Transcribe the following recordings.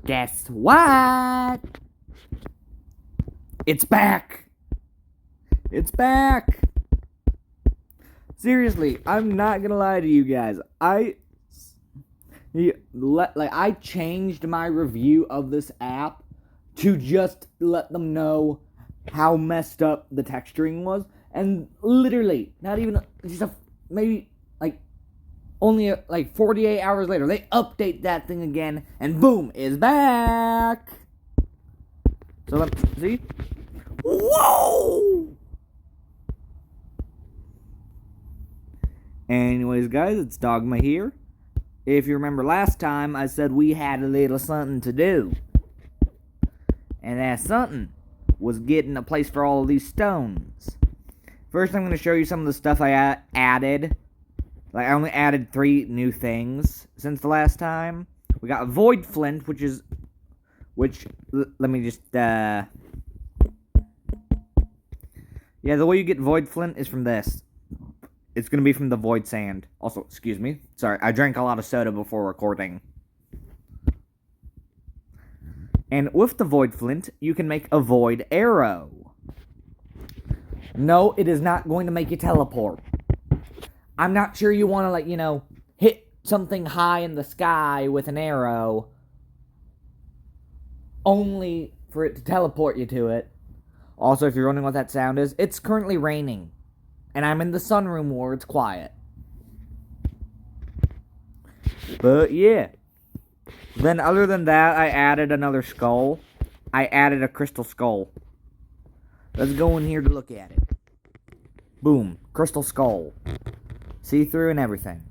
Guess what? It's back! It's back! Seriously, I'm not gonna lie to you guys. I changed my review of this app to just let them know how messed up the texturing was, and literally, not even maybe only 48 hours later, they update that thing again, and boom, it's back. So let's see. Whoa! Anyways, guys, it's Dogma here. If you remember last time, I said we had a little something to do. And that something was getting a place for all of these stones. First, I'm going to show you some of the stuff I added. I only added 3 new things since the last time. We got Void Flint, let me just, yeah, the way you get Void Flint is from this. It's going to be from the Void Sand. Also, excuse me. Sorry, I drank a lot of soda before recording. And with the Void Flint, you can make a Void Arrow. No, it is not going to make you teleport. I'm not sure you want to, hit something high in the sky with an arrow only for it to teleport you to it. Also, if you're wondering what that sound is, it's currently raining. And I'm in the sunroom where it's quiet. But, yeah. Then, other than that, I added another skull. I added a crystal skull. Let's go in here to look at it. Boom. Crystal skull. See-through and everything.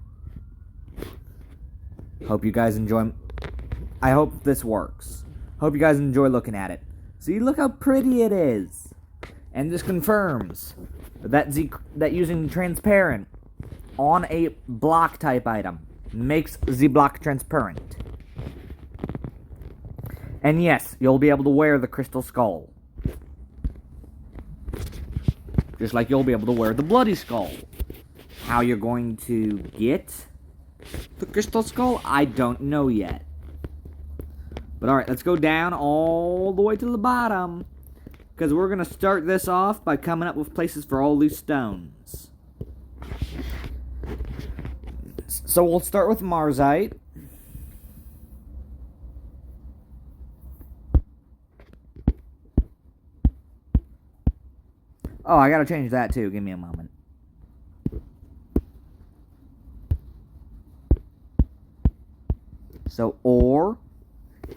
Hope you guys enjoy... I hope this works. Hope you guys enjoy looking at it. See, look how pretty it is. And this confirms that using transparent on a block type item makes the block transparent. And yes, you'll be able to wear the crystal skull. Just like you'll be able to wear the bloody skull. How you're going to get the crystal skull, I don't know yet. But alright, let's go down all the way to the bottom. Because we're going to start this off by coming up with places for all these stones. So we'll start with Marzite. Oh, I gotta change that too. Give me a moment. So, ore.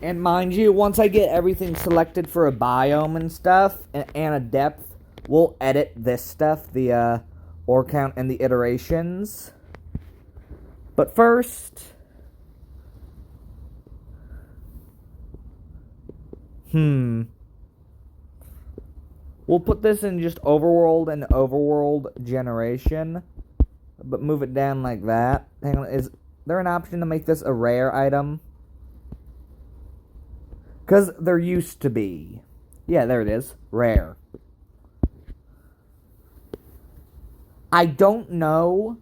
And mind you, once I get everything selected for a biome and stuff, and a depth, we'll edit this stuff, the ore count and the iterations. But first... We'll put this in just overworld and overworld generation, but move it down like that. Hang on, is there an option to make this a rare item? Because there used to be. Yeah, there it is. Rare. I don't know.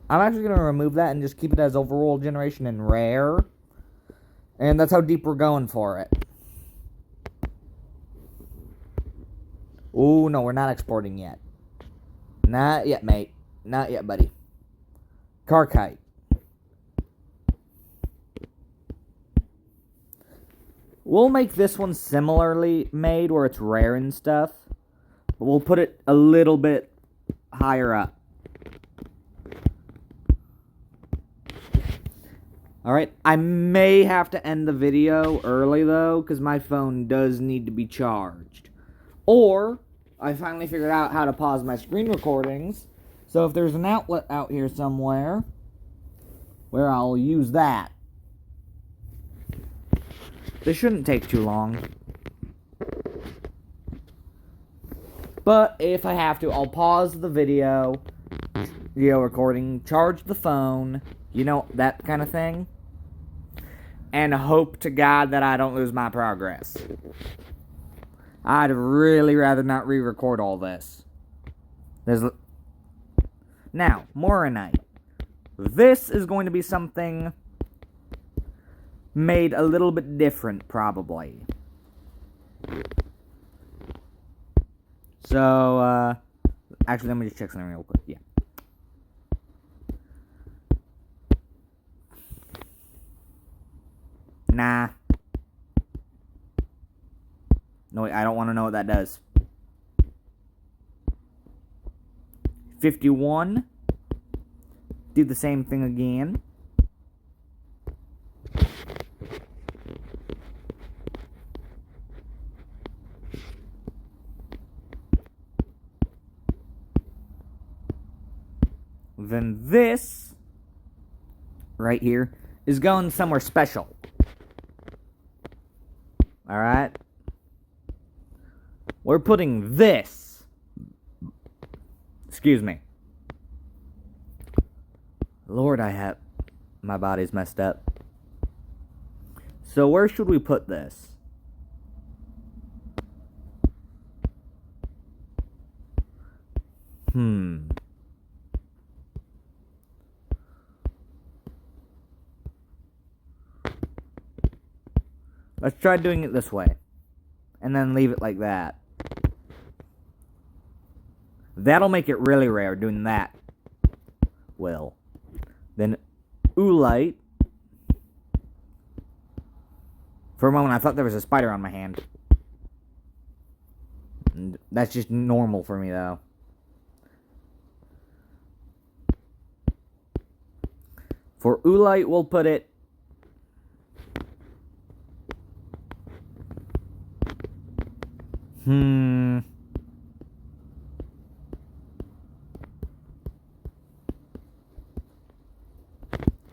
I'm actually going to remove that and just keep it as overall generation and rare. And that's how deep we're going for it. Ooh, no, we're not exporting yet. Not yet, mate. Not yet, buddy. Carkite. We'll make this one similarly made where it's rare and stuff. But we'll put it a little bit higher up. Alright, I may have to end the video early though, because my phone does need to be charged. Or, I finally figured out how to pause my screen recordings. So if there's an outlet out here somewhere, where I'll use that. This shouldn't take too long. But if I have to, I'll pause the video recording, charge the phone, that kind of thing. And hope to God that I don't lose my progress. I'd really rather not re-record all this. Now, moronite. This is going to be something made a little bit different, probably. So, actually, let me just check something real quick. Yeah. Nah. No, I don't want to know what that does. 51. Do the same thing again. Then this, right here, is going somewhere special. Alright? We're putting this. Excuse me. Lord, my body's messed up. So where should we put this? Let's try doing it this way. And then leave it like that. That'll make it really rare, doing that. Well. Then, oolite. For a moment, I thought there was a spider on my hand. And that's just normal for me, though. For oolite, we'll put it...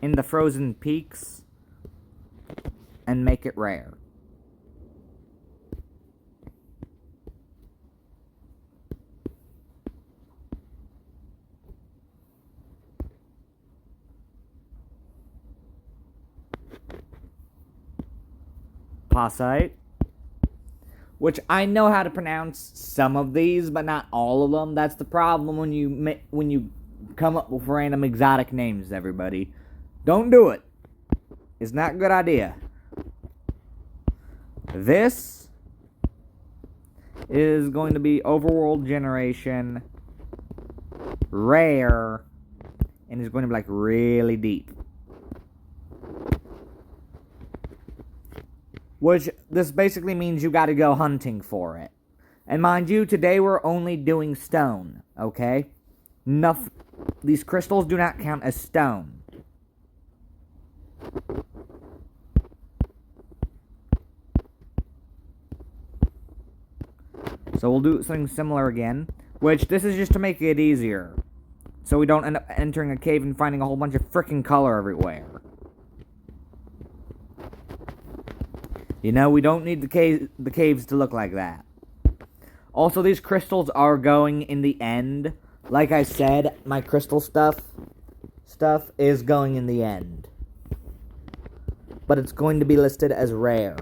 in the frozen peaks and make it rare. Posite, which I know how to pronounce some of these, but not all of them. That's the problem when you come up with random exotic names, everybody. Don't do it. It's not a good idea. This is going to be overworld generation, rare, and is going to be like really deep. Which, this basically means you gotta go hunting for it. And mind you, today we're only doing stone, okay? These crystals do not count as stone. So we'll do something similar again, which this is just to make it easier. So we don't end up entering a cave and finding a whole bunch of frickin' color everywhere. You know, we don't need the caves to look like that. Also, these crystals are going in the end. Like I said, my crystal stuff is going in the end. But it's going to be listed as rare.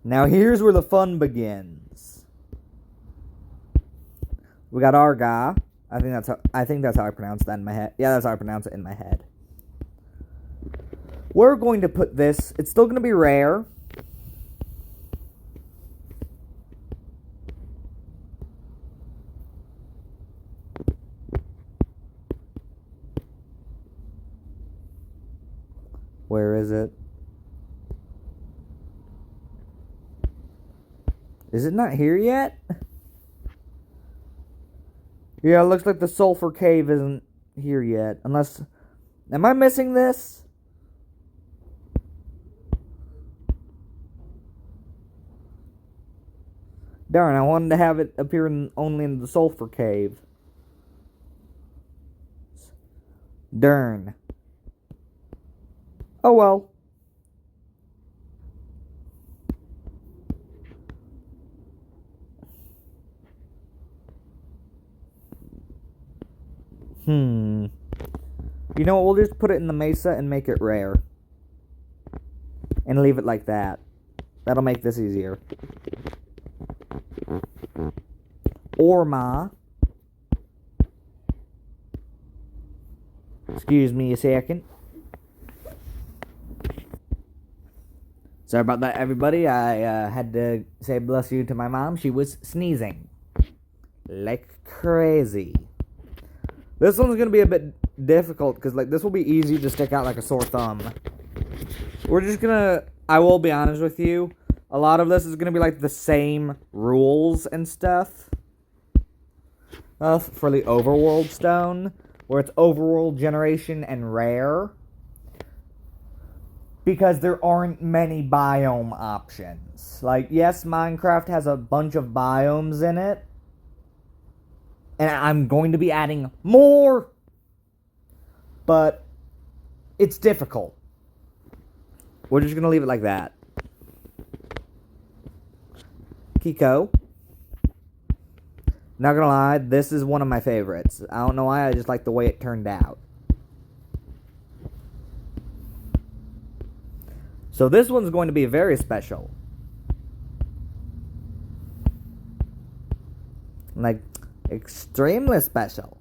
Now here's where the fun begins. We got our guy. I think that's how I pronounce that in my head. Yeah, that's how I pronounce it in my head. We're going to put this. It's still going to be rare. Where is it? Is it not here yet? Yeah, it looks like the sulfur cave isn't here yet. Unless... Am I missing this? Darn, I wanted to have it appear only in the sulfur cave. Darn. Oh well. You know what, we'll just put it in the mesa and make it rare. And leave it like that. That'll make this easier. Orma. Excuse me a second. Sorry about that, everybody. I had to say bless you to my mom. She was sneezing like crazy. This one's going to be a bit difficult because, like, this will be easy to stick out like a sore thumb. We're just going to... I will be honest with you. A lot of this is going to be, like, the same rules and stuff. For the overworld stone, where it's overworld generation and rare. Because there aren't many biome options. Like, yes, Minecraft has a bunch of biomes in it. And I'm going to be adding more. But it's difficult. We're just going to leave it like that. Kiko. Not gonna lie, this is one of my favorites. I don't know why, I just like the way it turned out. So this one's going to be very special. Like, extremely special.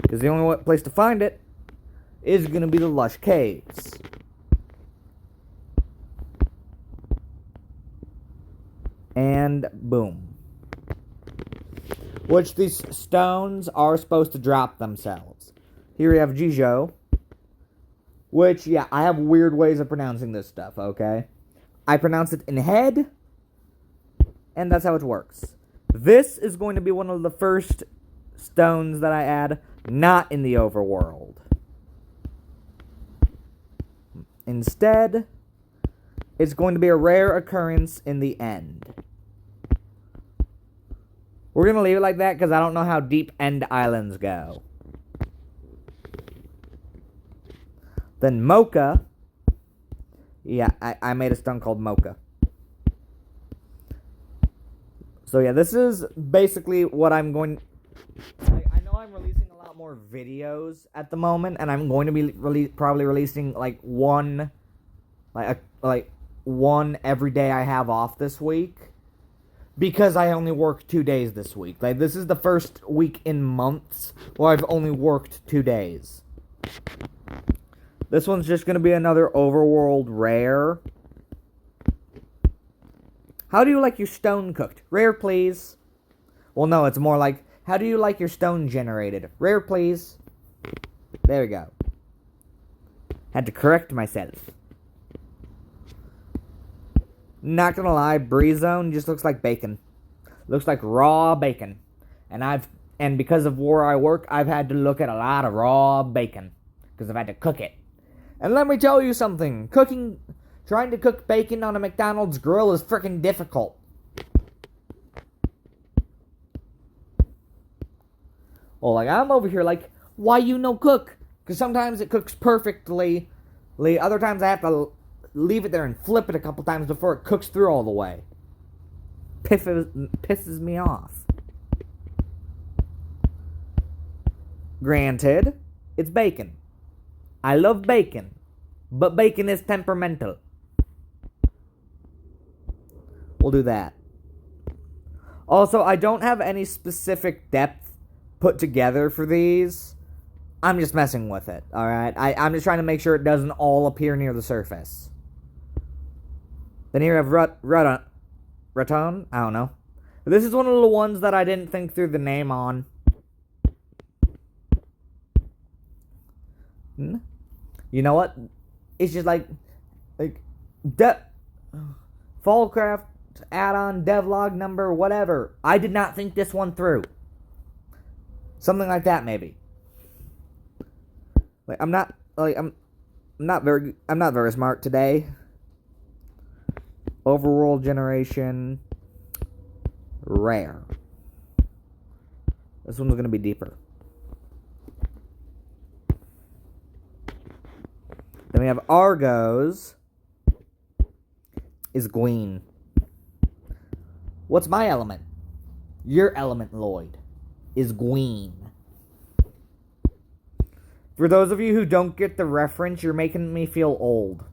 Because the only place to find it is going to be the Lush Caves. And boom. Which these stones are supposed to drop themselves. Here we have Jijo. Which, yeah, I have weird ways of pronouncing this stuff, okay? I pronounce it in head, and that's how it works. This is going to be one of the first stones that I add, not in the overworld. Instead, it's going to be a rare occurrence in the end. We're going to leave it like that because I don't know how deep end islands go. Then Mocha. Yeah, I made a stone called Mocha. So yeah, this is basically what I'm going... I know I'm releasing a lot more videos at the moment, and I'm going to be probably releasing like one every day I have off this week. Because I only worked 2 days this week. Like, this is the first week in months where I've only worked 2 days. This one's just going to be another overworld rare. How do you like your stone cooked? Rare, please. Well, no, it's more like, how do you like your stone generated? Rare, please. There we go. Had to correct myself. Not gonna lie, Bree Zone just looks like bacon. Looks like raw bacon. And because of where I work, I've had to look at a lot of raw bacon. Because I've had to cook it. And let me tell you something. Trying to cook bacon on a McDonald's grill is freaking difficult. Well, like, I'm over here like, why you no cook? Because sometimes it cooks perfectly. Other times I have to leave it there and flip it a couple times before it cooks through all the way. Pisses me off. Granted, it's bacon. I love bacon, but bacon is temperamental. We'll do that. Also, I don't have any specific depth put together for these. I'm just messing with it, alright? I'm just trying to make sure it doesn't all appear near the surface. Then here we have Raton? I don't know. This is one of the ones that I didn't think through the name on. You know what? It's just like FallCraft, Addon, devlog number, whatever. I did not think this one through. Something like that, maybe. Like, I'm not very smart today. Overworld generation. Rare. This one's gonna be deeper. Then we have Argos. Is green. What's my element? Your element, Lloyd, is green. For those of you who don't get the reference, you're making me feel old.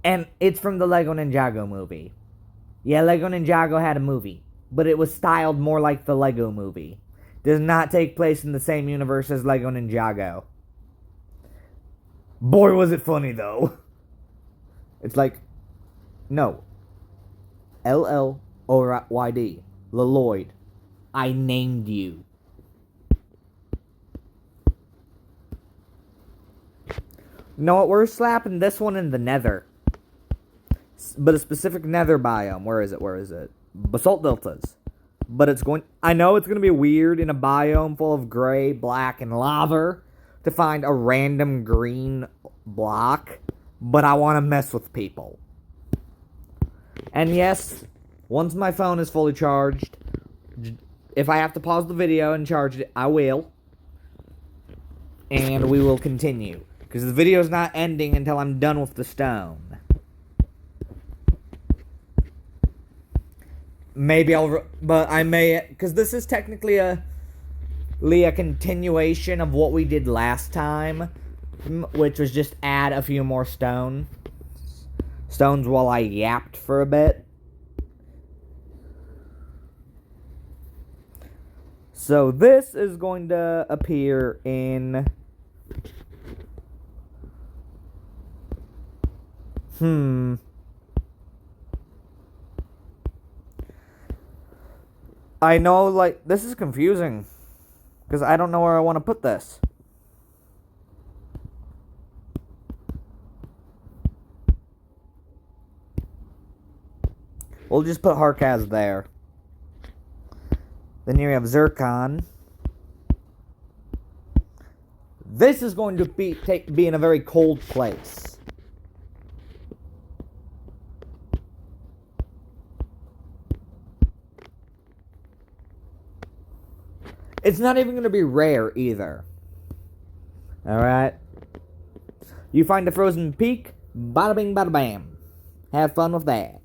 And it's from the Lego Ninjago movie. Yeah, Lego Ninjago had a movie, but it was styled more like the Lego movie. does not take place in the same universe as Lego Ninjago. Boy, was it funny, though. It's like, no. Lloyd. Lloyd. I named you. You know what? We're slapping this one in the nether. But a specific nether biome. Where is it? Basalt deltas. But it's going... I know it's going to be weird in a biome full of gray, black, and lava to find a random green block. But I want to mess with people. And yes, once my phone is fully charged, if I have to pause the video and charge it, I will. And we will continue. Because the video is not ending until I'm done with the stone. Maybe but I may, because this is technically a continuation of what we did last time, which was just add a few more stones while I yapped for a bit. So this is going to appear in... I know, like, this is confusing. Because I don't know where I want to put this. We'll just put Harkaz there. Then here we have Zircon. This is going to be in a very cold place. It's not even going to be rare either. Alright. You find a frozen peak, bada bing bada bam. Have fun with that.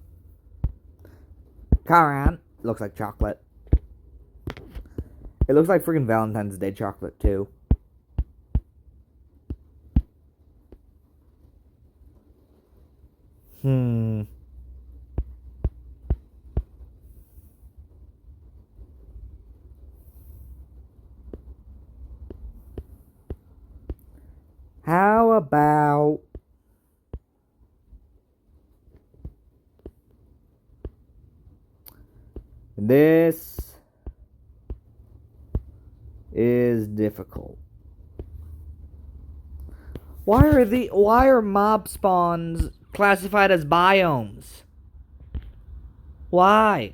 Karan, looks like chocolate. It looks like freaking Valentine's Day chocolate too. How about... This is difficult. Why are mob spawns classified as biomes? Why?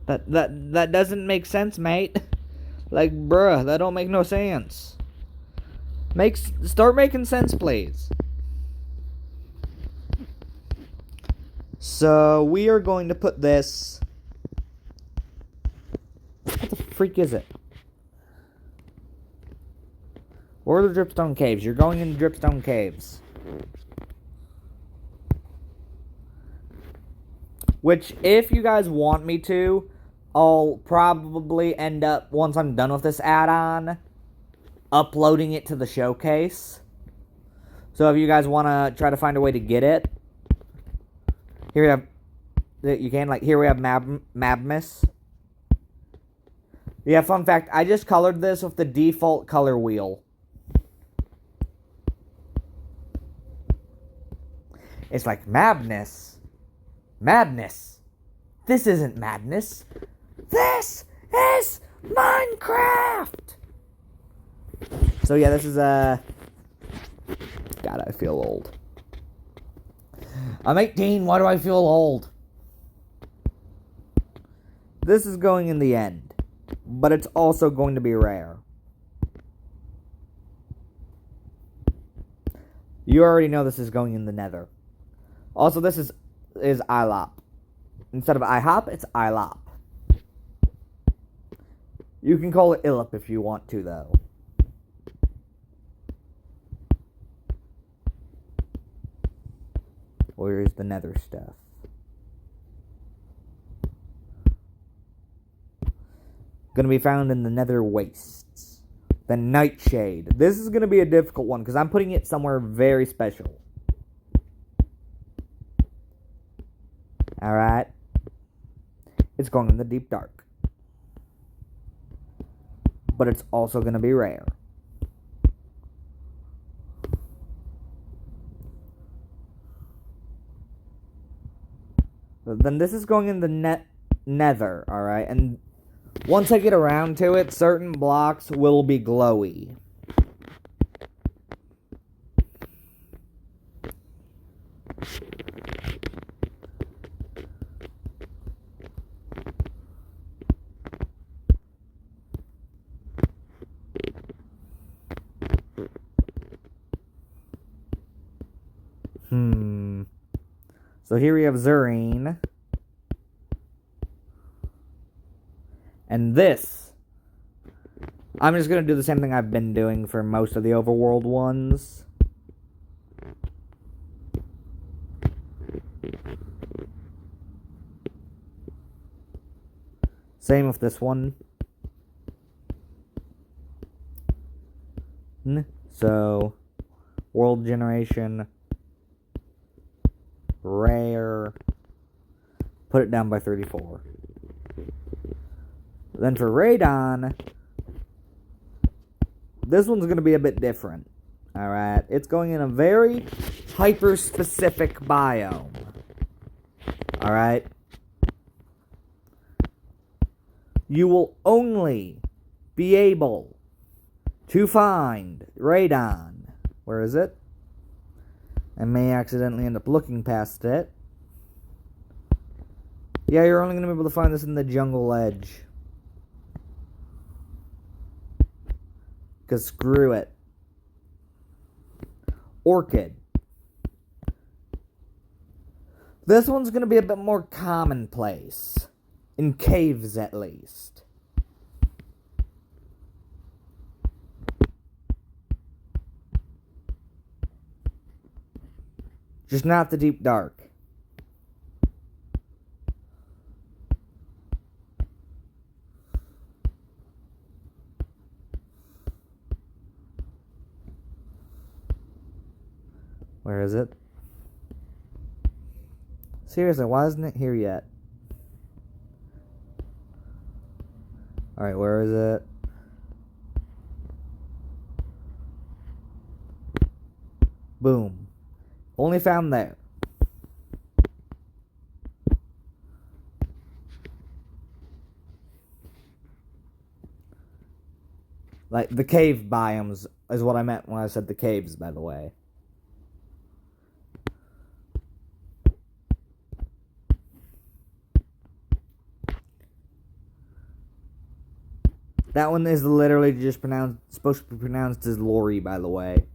That doesn't make sense, mate. Like, bruh, that don't make no sense. Start making sense, please. So, we are going to put this... What the freak is it? Where are the dripstone caves? You're going into dripstone caves. Which, if you guys want me to, I'll probably end up, once I'm done with this add-on, uploading it to the showcase. So if you guys want to try to find a way to get it, here we have, you can, like, here we have Mabmus. Yeah, fun fact, I just colored this with the default color wheel. It's like, madness. This isn't madness. This is Minecraft! So yeah, this is, God, I feel old. I'm 18, why do I feel old? This is going in the end, but it's also going to be rare. You already know this is going in the nether. Also, this is ILOP. Instead of IHOP, it's ILOP. You can call it ILOP if you want to, though. Where's the nether stuff? Gonna be found in the nether wastes. The nightshade. This is gonna be a difficult one, because I'm putting it somewhere very special. Alright. it's going in the deep dark. But it's also going to be rare. Then this is going in the nether, alright? And once I get around to it, certain blocks will be glowy. So here we have Zurine. And this, I'm just going to do the same thing I've been doing for most of the overworld ones. Same with this one. So, world generation, rare, put it down by 34. Then for Radon, this one's going to be a bit different. Alright, it's going in a very hyper-specific biome. Alright? You will only be able to find Radon. Where is it? I may accidentally end up looking past it. Yeah, you're only going to be able to find this in the jungle edge. Because screw it. Orchid. This one's going to be a bit more commonplace. In caves, at least. Just not the deep dark. Where is it? Seriously, why isn't it here yet? Alright, where is it? Boom. Only found there. Like, the cave biomes is what I meant when I said the caves, by the way. That one is literally just supposed to be pronounced as Lori, by the way.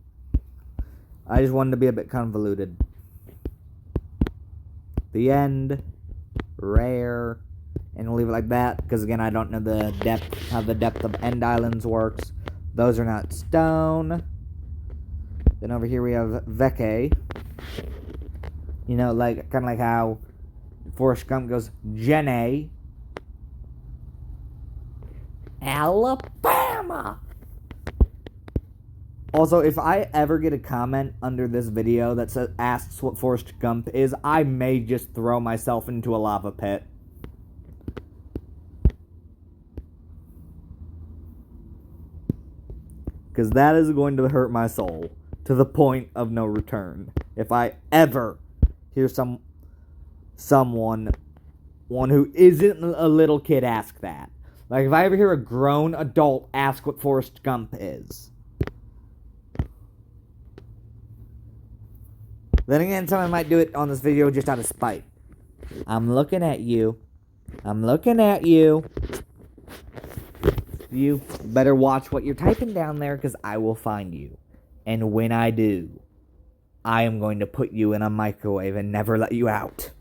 I just wanted to be a bit convoluted. The end. Rare. And we'll leave it like that, because again, I don't know how the depth of end islands works. Those are not stone. Then over here we have Veke. You know, like, kind of like how Forrest Gump goes, Jenny. Alabama! Also, if I ever get a comment under this video that asks what Forrest Gump is, I may just throw myself into a lava pit. Because that is going to hurt my soul to the point of no return. If I ever hear someone who isn't a little kid ask that. Like, if I ever hear a grown adult ask what Forrest Gump is. Then again, someone might do it on this video just out of spite. I'm looking at you. I'm looking at you. You better watch what you're typing down there, because I will find you. And when I do, I am going to put you in a microwave and never let you out.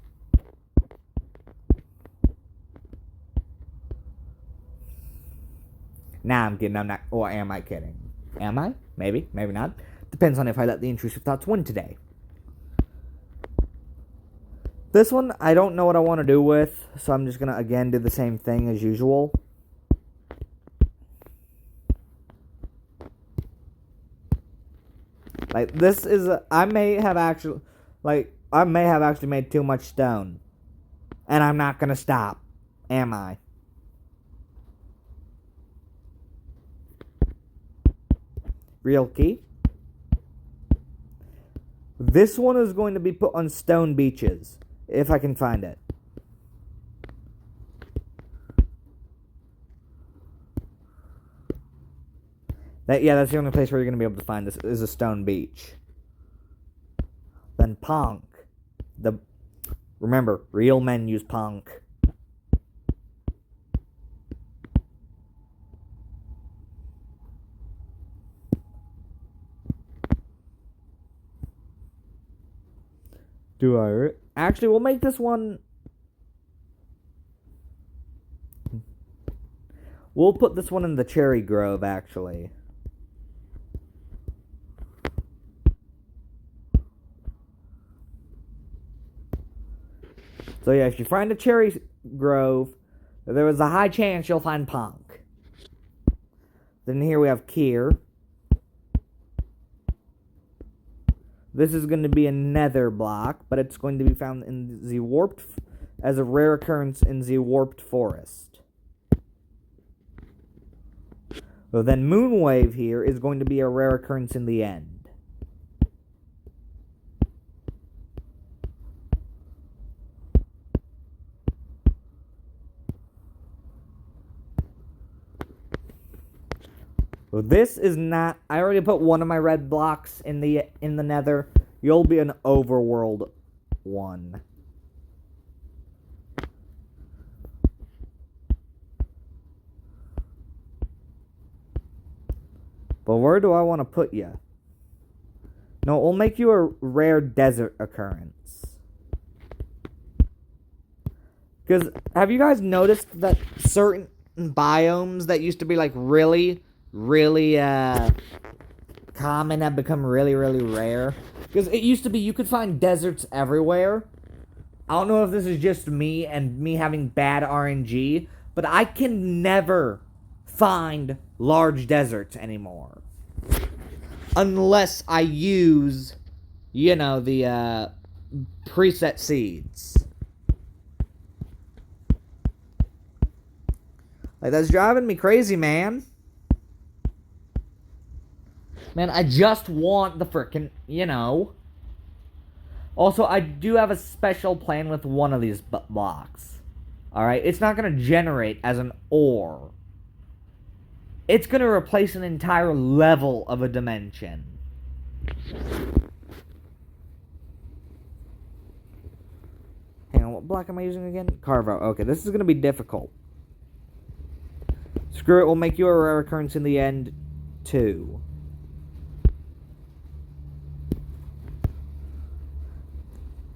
Nah, I'm kidding. I'm not. Or am I kidding? Am I? Maybe. Maybe not. Depends on if I let the intrusive thoughts win today. This one, I don't know what I want to do with, so I'm just going to, again, do the same thing as usual. Like, this is, I may have actually made too much stone. And I'm not going to stop. am I? Real key. This one is going to be put on stone beaches, if I can find it. That's the only place where you're going to be able to find this, is a stone beach. Then Ponk. Remember, real men use Ponk. Actually, we'll make this one... We'll put this one in the cherry grove, actually. So yeah, if you find a cherry grove, there is a high chance you'll find Ponk. Then here we have Kier. This is going to be a nether block, but it's going to be found in the warped, as a rare occurrence in the warped forest. So then Moonwave here is going to be a rare occurrence in the end. So this is not... I already put one of my red blocks in the nether. You'll be an overworld one. But where do I want to put you? No, we'll make you a rare desert occurrence. Because have you guys noticed that certain biomes that used to be like really common have become really rare? Because it used to be you could find deserts everywhere. I don't know if this is just me and me having bad RNG, but I can never find large deserts anymore. Unless I use, the preset seeds. Like, that's driving me crazy, man. Man, I just want the frickin', Also, I do have a special plan with one of these blocks. Alright? It's not going to generate as an ore. It's going to replace an entire level of a dimension. Hang on, what block am I using again? Carve out. Okay, this is going to be difficult. Screw it, we'll make you a rare occurrence in the end, too.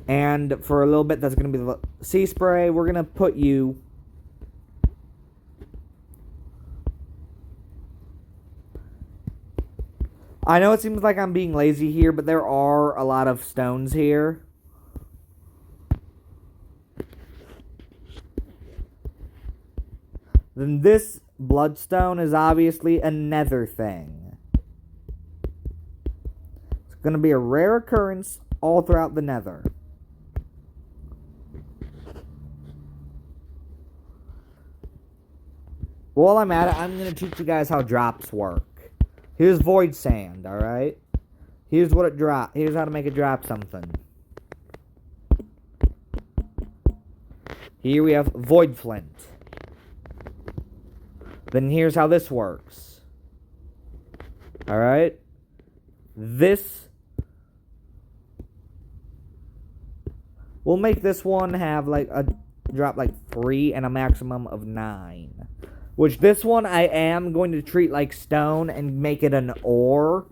And for a little bit, that's going to be the sea spray. We're going to put you... I know it seems like I'm being lazy here, but there are a lot of stones here. Then this bloodstone is obviously a nether thing. It's going to be a rare occurrence all throughout the nether. While I'm at it, I'm going to teach you guys how drops work. Here's void sand, alright? Here's what it drops. Here's how to make it drop something. Here we have void flint. Then here's how this works. Alright? This... We'll make this one have like a drop like 3 and a maximum of 9. Which this one I am going to treat like stone and make it an ore.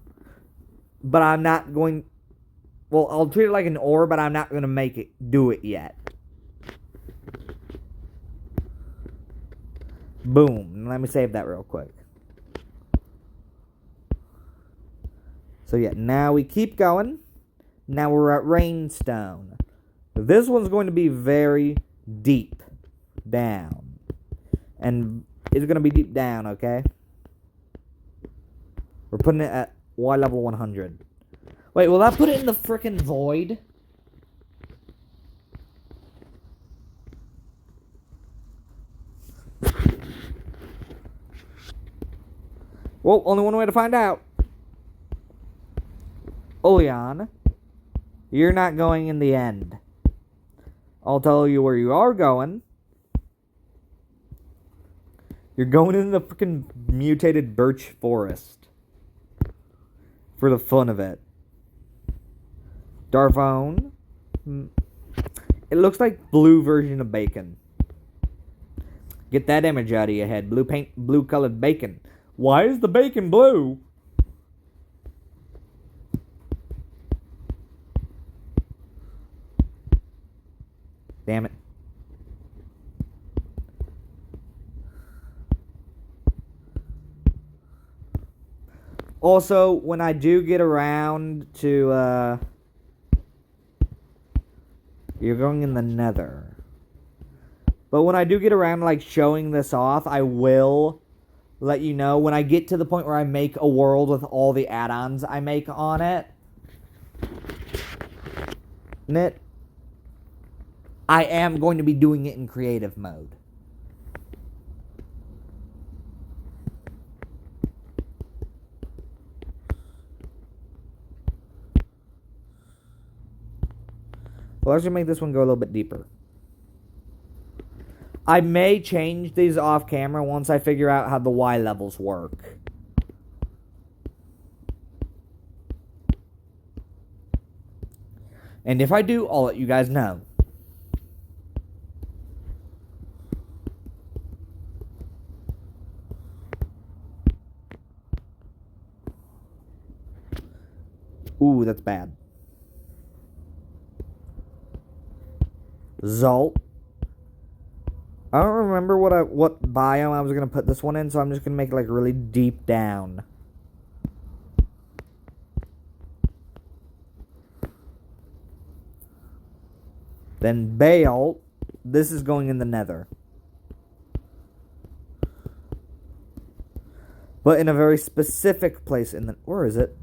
But I'm not going... Well, I'll treat it like an ore, but I'm not going to do it yet. Boom. Let me save that real quick. So yeah, now we keep going. Now we're at rainstone. This one's going to be very deep down. And it's going to be deep down, okay? We're putting it at Y level 100. Wait, will that put it in the frickin' void? Well, only one way to find out. Oleon, you're not going in the end. I'll tell you where you are going. You're going in the freaking mutated birch forest. For the fun of it. Darvone. It looks like blue version of bacon. Get that image out of your head. Blue colored bacon. Why is the bacon blue? Damn it. Also, when I do get around to, you're going in the nether. But when I do get around to, like, showing this off, I will let you know when I get to the point where I make a world with all the add-ons I make on it. I am going to be doing it in creative mode. Well, let's just make this one go a little bit deeper. I may change these off camera once I figure out how the Y levels work. And if I do, I'll let you guys know. Ooh, that's bad. Zolt. I don't remember what biome I was gonna put this one in, so I'm just gonna make it like really deep down. Then Baal. This is going in the nether. But in a very specific place in the... Where is it?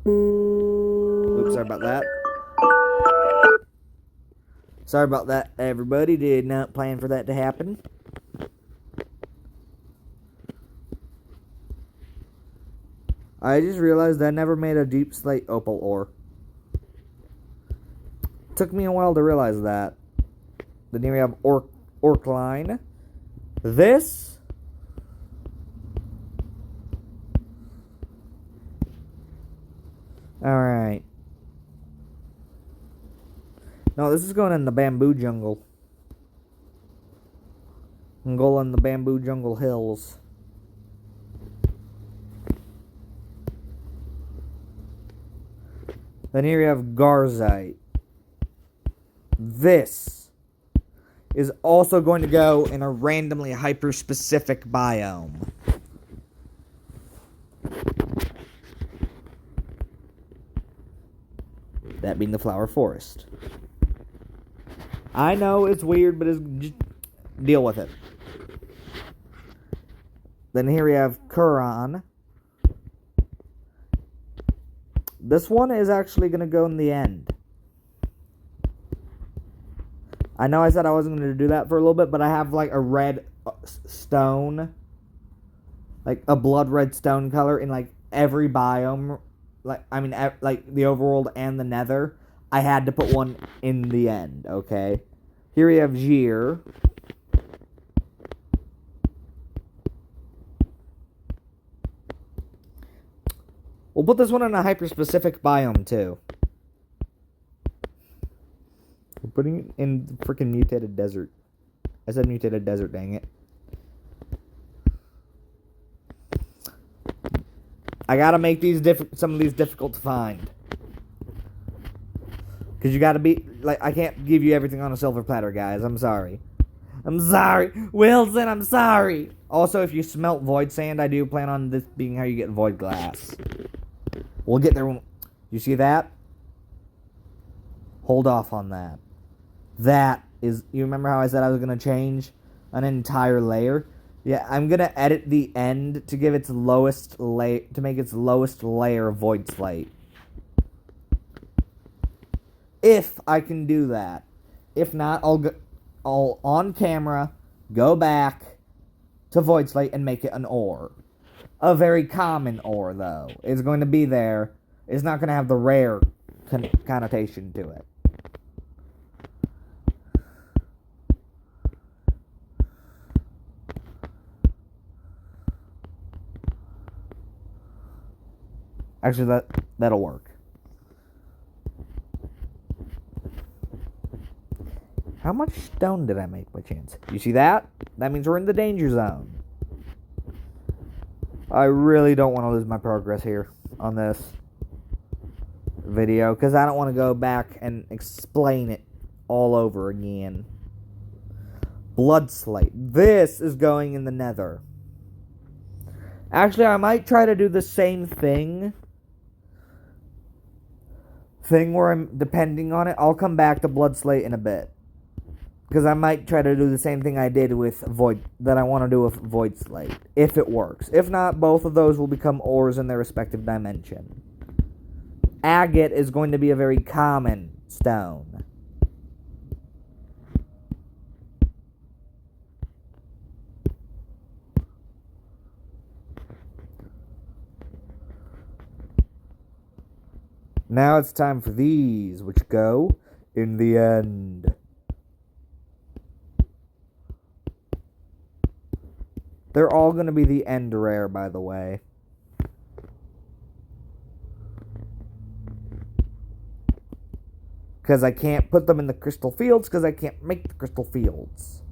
Oops, sorry about that. Sorry about that, everybody. Did not plan for that to happen. I just realized I never made a deep slate opal ore. Took me a while to realize that. Then here we have orc line. This. Alright. No, this is going in the bamboo jungle. I'm going in the bamboo jungle hills. Then here you have Garzite. This is also going to go in a randomly hyper-specific biome. That being the flower forest. I know it's weird, but just deal with it. Then here we have Kuran. This one is actually going to go in the end. I know I said I wasn't going to do that for a little bit, but I have like a red stone. Like a blood red stone color in like every biome. Like the overworld and the nether. I had to put one in the end, okay? Here we have Jir. We'll put this one in a hyper-specific biome, too. We're putting it in the freaking mutated desert. I said mutated desert, dang it. I gotta make these some of these difficult to find. Because you gotta be... Like, I can't give you everything on a silver platter, guys. I'm sorry. I'm sorry. Wilson, I'm sorry. Also, if you smelt void sand, I do plan on this being how you get void glass. We'll get there when... You see that? Hold off on that. That is... You remember how I said I was going to change an entire layer? Yeah, I'm going to edit the end to give its lowest layer... To make its lowest layer void slate. If I can do that. If not, I'll on camera, go back, to void slate and make it an ore. A very common ore, though. It's going to be there. It's not going to have the rare connotation to it. Actually, that'll work. How much stone did I make by chance? You see that? That means we're in the danger zone. I really don't want to lose my progress here on this video, because I don't want to go back and explain it all over again. Blood slate. This is going in the nether. Actually, I might try to do the same thing where I'm depending on it. I'll come back to blood slate in a bit, because I might try to do the same thing I did with that I want to do with void slate, if it works. If not, both of those will become ores in their respective dimension. Agate is going to be a very common stone. Now it's time for these, which go in the end. They're all going to be the end rare, by the way. Because I can't put them in the crystal fields, because I can't make the crystal fields.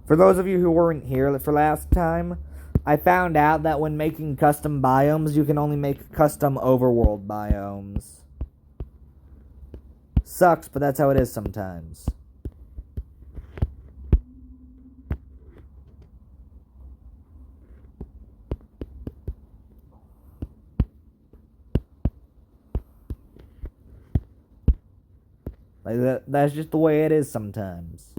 For those of you who weren't here for last time, I found out that when making custom biomes, you can only make custom overworld biomes. Sucks, but that's how it is sometimes. Like that's just the way it is sometimes.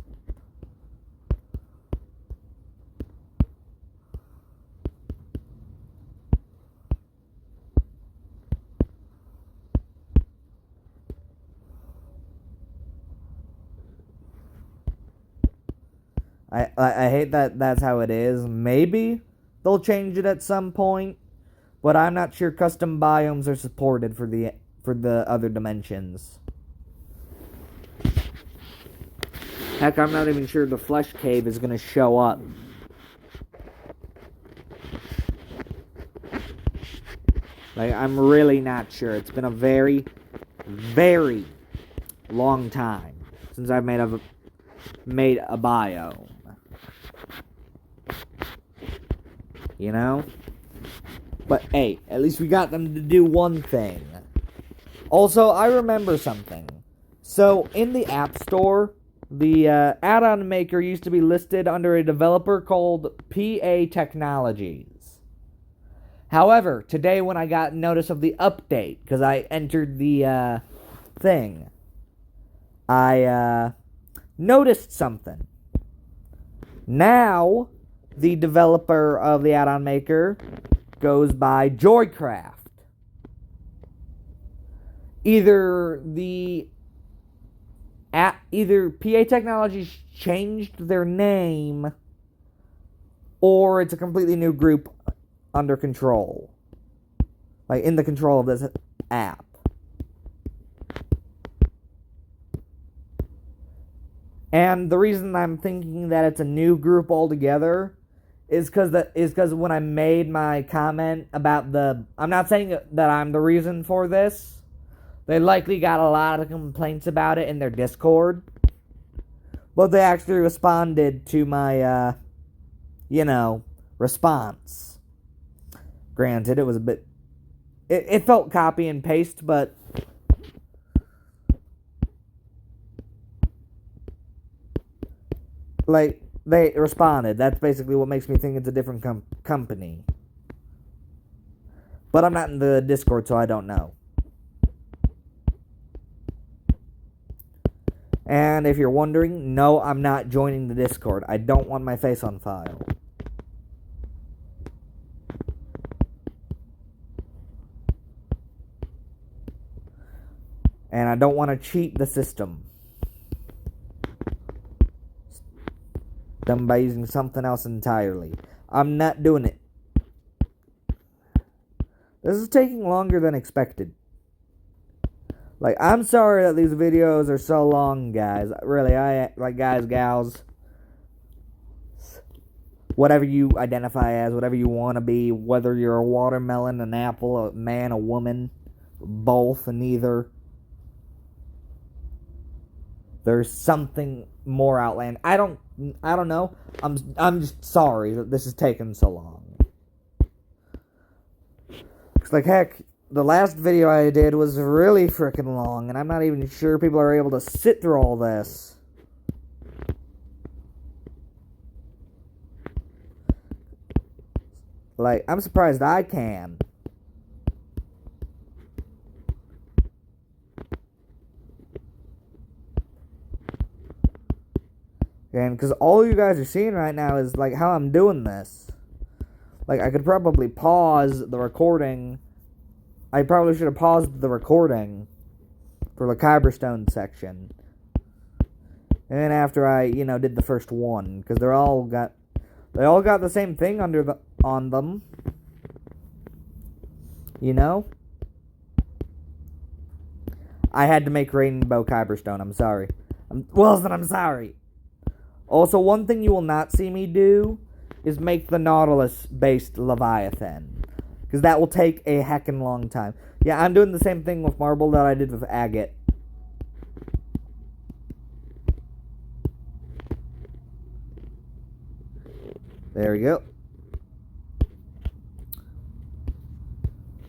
I hate that that's how it is. Maybe they'll change it at some point, but I'm not sure custom biomes are supported for the other dimensions. Heck, I'm not even sure the flesh cave is going to show up. Like, I'm really not sure. It's been a very, very long time since I've made a biome. You know? But hey, at least we got them to do one thing. Also, I remember something. So, in the App Store, the Addon maker used to be listed under a developer called PA Technologies. However, today when I got notice of the update, because I entered the thing, I noticed something. Now, the developer of the Addon maker goes by Joycraft. Either PA Technologies changed their name, or it's a completely new group under control. Like, in the control of this app. And the reason I'm thinking that it's a new group altogether is because when I made my comment about I'm not saying that I'm the reason for this. They likely got a lot of complaints about it in their Discord. But they actually responded to my, response. Granted, it was a bit... It felt copy and paste, but... Like, they responded. That's basically what makes me think it's a different company. But I'm not in the Discord, so I don't know. And if you're wondering, no, I'm not joining the Discord. I don't want my face on file. And I don't want to cheat the system. them by using something else entirely. I'm not doing it. This is taking longer than expected. Like, I'm sorry that these videos are so long, guys. Really, guys, gals, whatever you identify as, whatever you want to be, whether you're a watermelon, an apple, a man, a woman, both, and neither. There's something more outlandish. I don't know. I'm just sorry that this is taking so long. It's like, heck, the last video I did was really freaking long, and I'm not even sure people are able to sit through all this. Like, I'm surprised I can. And because all you guys are seeing right now is, like, how I'm doing this. Like, I could probably pause the recording. I probably should have paused the recording for the Kyberstone section. And then after I, did the first one. Because they all got the same thing on them. I had to make Rainbow Kyberstone. I'm sorry. I'm sorry. Also, one thing you will not see me do is make the Nautilus-based Leviathan. Because that will take a heckin' long time. Yeah, I'm doing the same thing with Marble that I did with Agate. There we go.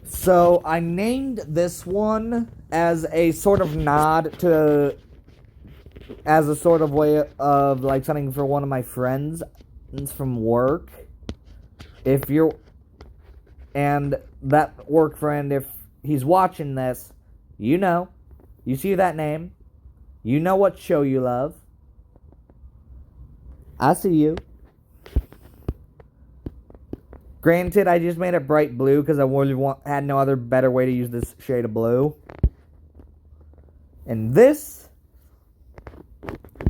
So, I named this one as a sort of nod to... as a sort of way of, like, something for one of my friends from work. And that work friend, if he's watching this, you see that name, you know what show you love. I see you. Granted, I just made it bright blue because I really had no other better way to use this shade of blue. And this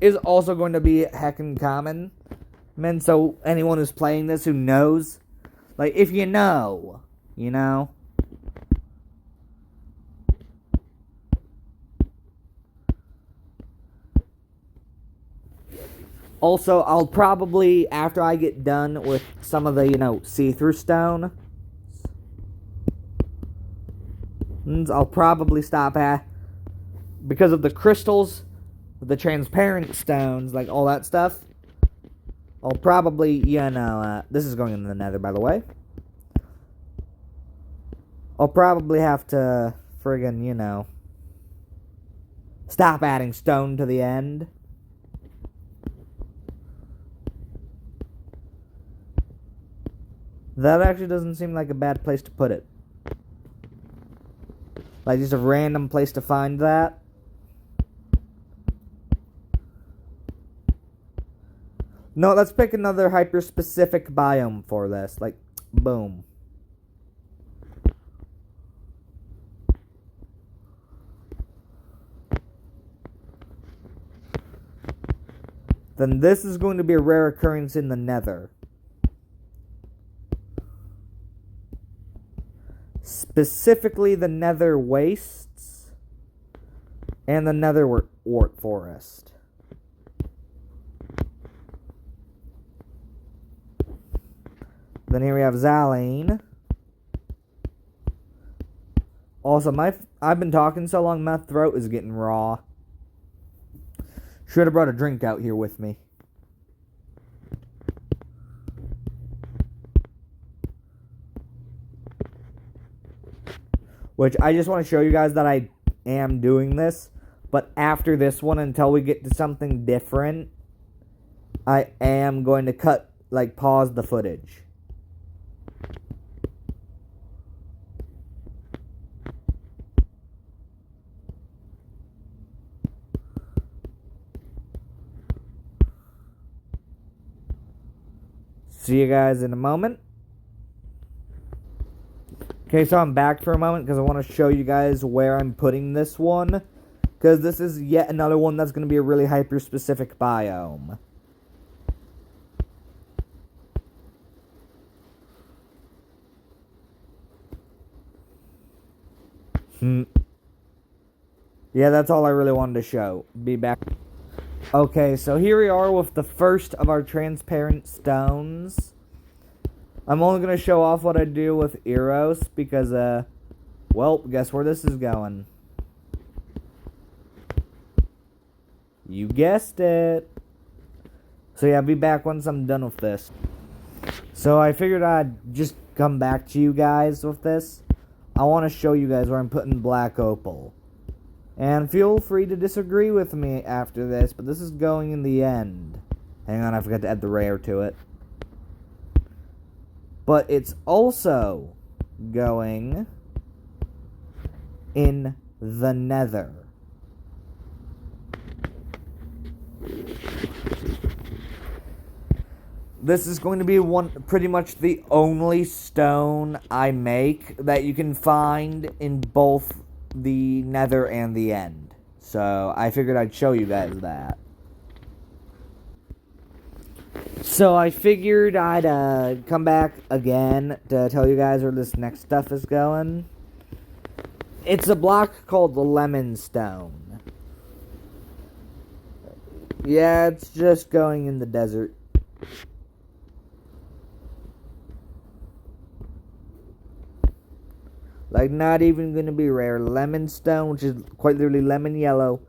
is also going to be heckin' common. So anyone who's playing this who knows, like, if you know. Also, I'll probably, after I get done with some of the, see-through stone, I'll probably stop because of the crystals, the transparent stones, like all that stuff. I'll probably, this is going in the nether, by the way. I'll probably have to friggin', stop adding stone to the end. That actually doesn't seem like a bad place to put it. Like, just a random place to find that. No, let's pick another hyper-specific biome for this. Like, boom. Then this is going to be a rare occurrence in the nether. Specifically the nether wastes and the nether wart forest. Then here we have Zaline. Also, I've been talking so long, my throat is getting raw. Should have brought a drink out here with me. Which, I just want to show you guys that I am doing this. But after this one, until we get to something different, I am going to pause the footage. See you guys in a moment. Okay, so I'm back for a moment because I want to show you guys where I'm putting this one. Because this is yet another one that's going to be a really hyper-specific biome. Yeah, that's all I really wanted to show. Be back. Okay, so here we are with the first of our transparent stones. I'm only going to show off what I do with Eros because, well, guess where this is going? You guessed it. So yeah, I'll be back once I'm done with this. So I figured I'd just come back to you guys with this. I want to show you guys where I'm putting black opal. And feel free to disagree with me after this, but this is going in the end. Hang on, I forgot to add the rare to it. But it's also going in the nether. This is going to be pretty much the only stone I make that you can find in both the nether and the end. So I figured I'd show you guys that. So I figured I'd come back again to tell you guys where this next stuff is going. It's a block called the lemon stone. Yeah, it's just going in the desert. Like, not even going to be rare. Lemon stone, which is quite literally lemon yellow,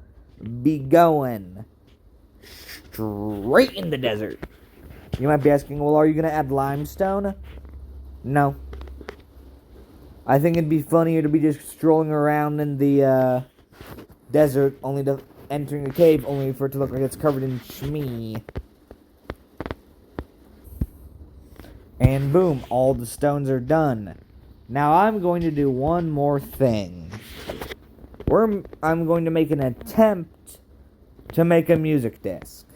be going straight in the desert. You might be asking, well, are you going to add limestone? No. I think it'd be funnier to be just strolling around in the desert, only to entering a cave, only for it to look like it's covered in shmee. And boom, all the stones are done. Now I'm going to do one more thing. I'm going to make an attempt to make a music disc.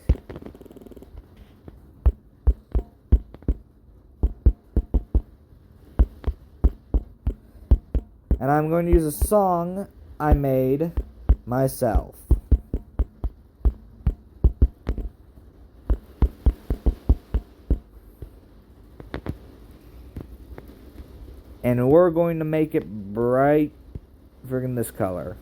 And I'm going to use a song I made myself. And we're going to make it bright friggin' this color.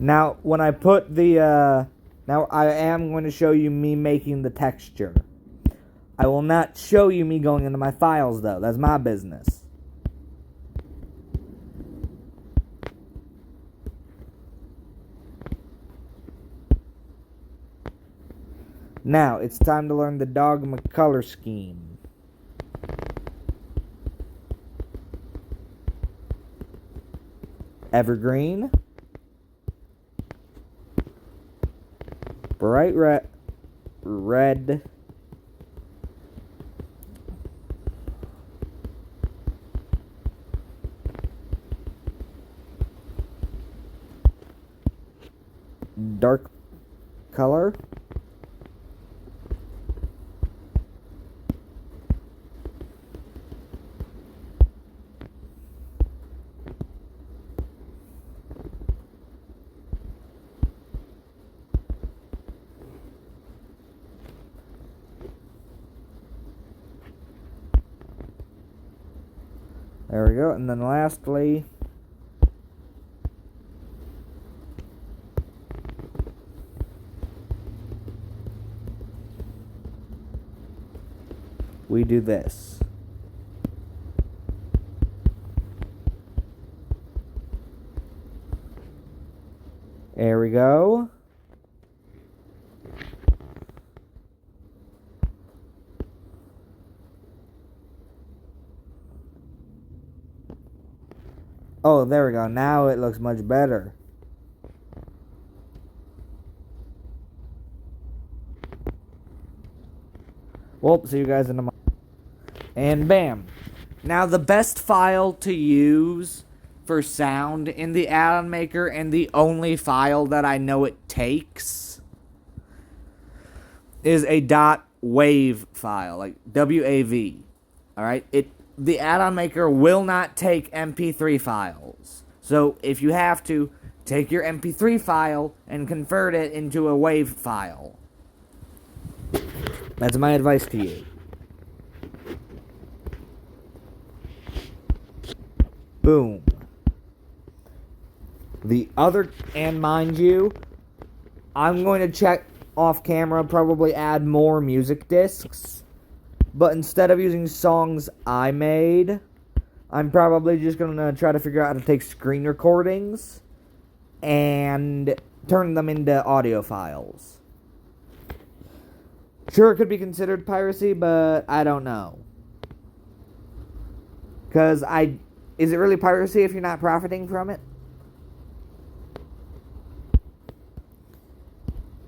Now, when I put the, now I am going to show you me making the texture. I will not show you me going into my files, though. That's my business. Now, it's time to learn the dogma color scheme. Evergreen. Bright red. Dark color. There we go. And then lastly, we do this. There we go. Oh, there we go. Now it looks much better. Well, see you guys in a moment. And bam. Now the best file to use for sound in the Addon Maker, and the only file that I know it takes is a .wav file, like WAV. Alright? The Addon Maker will not take MP3 files. So if you have to, take your MP3 file and convert it into a WAV file. That's my advice to you. Boom. And mind you, I'm going to check off camera, probably add more music discs. But instead of using songs I made, I'm probably just going to try to figure out how to take screen recordings and turn them into audio files. Sure, it could be considered piracy, but I don't know. Because is it really piracy if you're not profiting from it?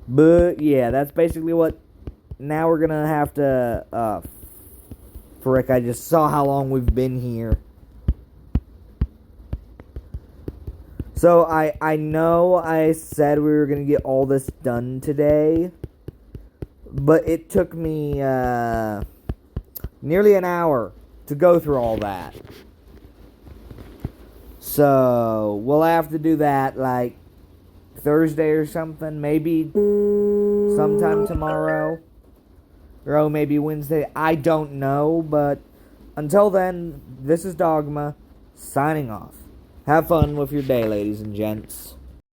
But yeah, that's basically what. Now we're gonna have to. Frick! I just saw how long we've been here. So I know I said we were gonna get all this done today, but it took me nearly an hour to go through all that. So we'll have to do that like Thursday or something, maybe sometime tomorrow, or maybe Wednesday. I don't know, but until then, this is Dogma signing off. Have fun with your day, ladies and gents.